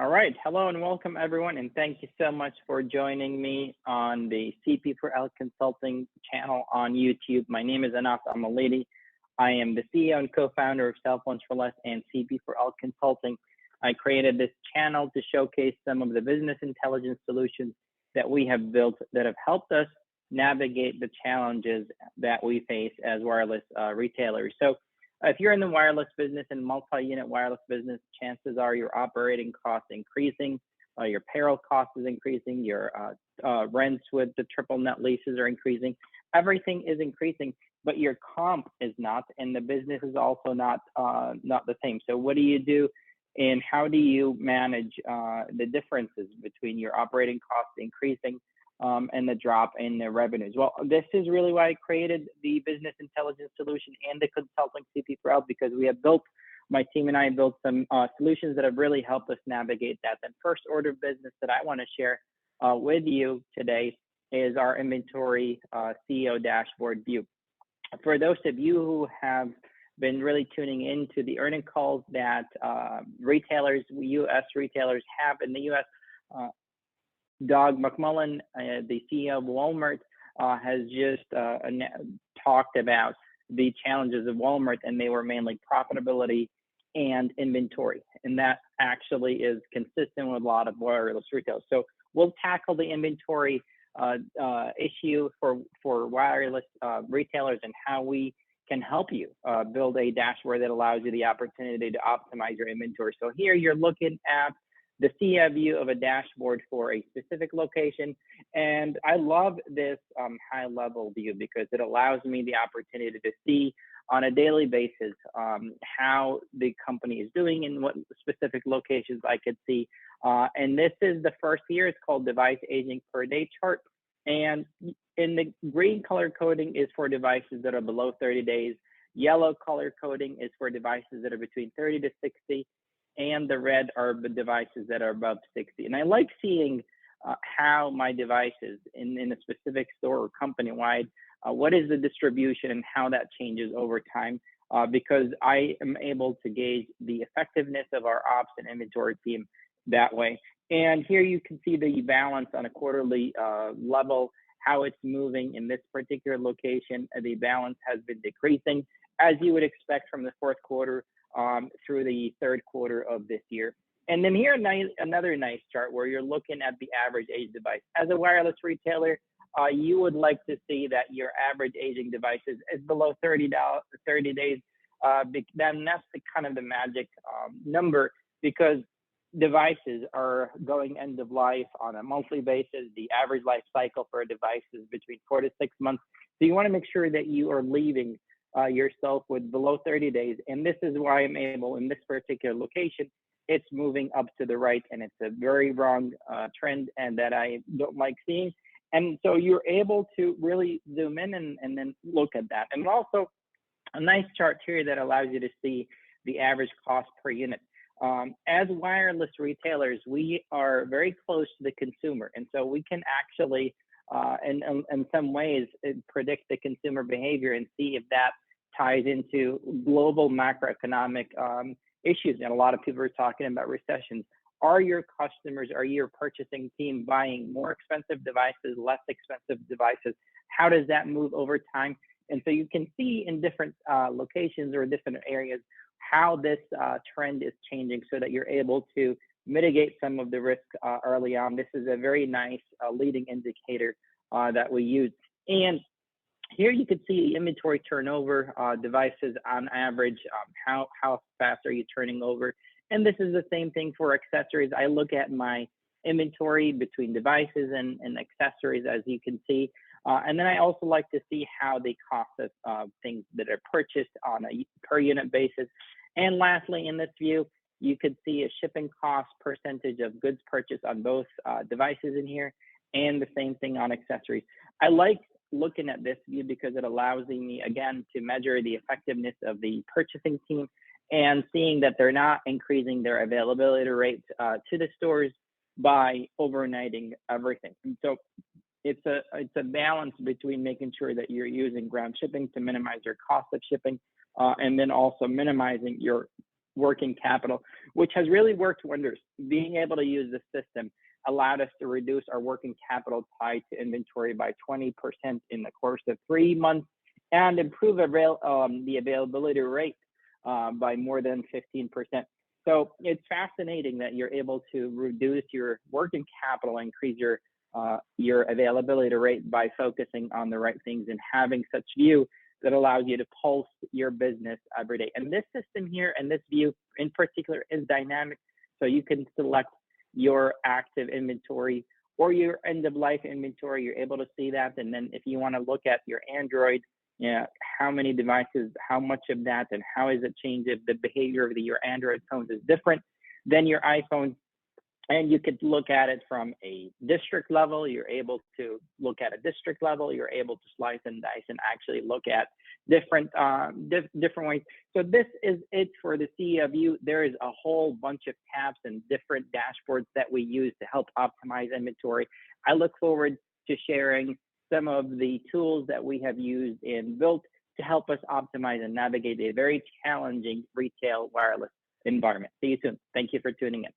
All right. Hello and welcome, everyone. And thank you so much for joining me on the CP4L Consulting channel on YouTube. My name is Anas Amalidi. I am the CEO and co-founder of Cell Phones for Less and CP4L Consulting. I created this channel to showcase some of the business intelligence solutions that we have built that have helped us navigate the challenges that we face as wireless retailers. So if you're in the wireless business and multi-unit wireless business, chances are your operating costs increasing, your payroll cost is increasing, your rents with the triple net leases are increasing. Everything is increasing, but your comp is not, and the business is also not the same. So what do you do, and how do you manage the differences between your operating costs increasing and the drop in the revenues? Well, this is really why I created the business intelligence solution and the consulting CP4L, because my team and I built some solutions that have really helped us navigate that. And first order of business that I want to share with you today is our inventory CEO dashboard view. For those of you who have been really tuning into the earning calls that U.S. retailers have in the U.S., Doug McMillon, the CEO of Walmart, has just talked about the challenges of Walmart, and they were mainly profitability and inventory. And that actually is consistent with a lot of wireless retailers. So we'll tackle the inventory issue for wireless retailers and how we can help you build a dashboard that allows you the opportunity to optimize your inventory. So here you're looking at the CEO view of a dashboard for a specific location. And I love this high level view because it allows me the opportunity to see on a daily basis how the company is doing and what specific locations I could see. And this is the first year. It's called device aging per day chart. And in the green color coding is for devices that are below 30 days. Yellow color coding is for devices that are between 30 to 60. And the red are the devices that are above 60. And I like seeing how my devices in a specific store or company-wide, what is the distribution and how that changes over time, because I am able to gauge the effectiveness of our ops and inventory team that way. And here you can see the balance on a quarterly level, how it's moving in this particular location. The balance has been decreasing, as you would expect from the fourth quarter through the third quarter of this year. And then here, another nice chart where you're looking at the average age device. As a wireless retailer, you would like to see that your average aging devices is below 30 days. Then that's the kind of the magic number, because devices are going end of life on a monthly basis. The average life cycle for a device is between 4 to 6 months. So you want to make sure that you are leaving yourself with below 30 days. And this is why I'm able, in this particular location, it's moving up to the right, and it's a very wrong trend and that I don't like seeing. And so you're able to really zoom in and then look at that. And also a nice chart here that allows you to see the average cost per unit. As wireless retailers, we are very close to the consumer. And so we can actually in some ways predict the consumer behavior and see if that ties into global macroeconomic issues. And a lot of people are talking about recessions. Are your customers, are your purchasing team buying more expensive devices, less expensive devices? How does that move over time? And so you can see in different locations or different areas how this trend is changing, so that you're able to mitigate some of the risk early on. This is a very nice leading indicator that we use. And here you can see inventory turnover, devices on average, how fast are you turning over? And this is the same thing for accessories. I look at my inventory between devices and accessories, as you can see. And then I also like to see how the cost of things that are purchased on a per unit basis. And lastly, in this view, you could see a shipping cost percentage of goods purchased on both devices in here, and the same thing on accessories. I like looking at this view because it allows me, again, to measure the effectiveness of the purchasing team and seeing that they're not increasing their availability rate to the stores by overnighting everything. And so it's a balance between making sure that you're using ground shipping to minimize your cost of shipping, and then also minimizing your working capital, which has really worked wonders. Being able to use the system allowed us to reduce our working capital tied to inventory by 20% in the course of 3 months and improve the availability rate by more than 15%. So it's fascinating that you're able to reduce your working capital, increase your availability rate by focusing on the right things and having such view that allows you to pulse your business every day. And this system here and this view in particular is dynamic. So you can select your active inventory or your end of life inventory. You're able to see that. And then if you want to look at your Android, how many devices, how much of that, and how is it changed if the behavior of your Android phones is different than your iPhone. And you could look at it from a district level. You're able to look at a district level. You're able to slice and dice and actually look at different ways. So this is it for the CEO view. There is a whole bunch of tabs and different dashboards that we use to help optimize inventory. I look forward to sharing some of the tools that we have used in Vylt to help us optimize and navigate a very challenging retail wireless environment. See you soon. Thank you for tuning in.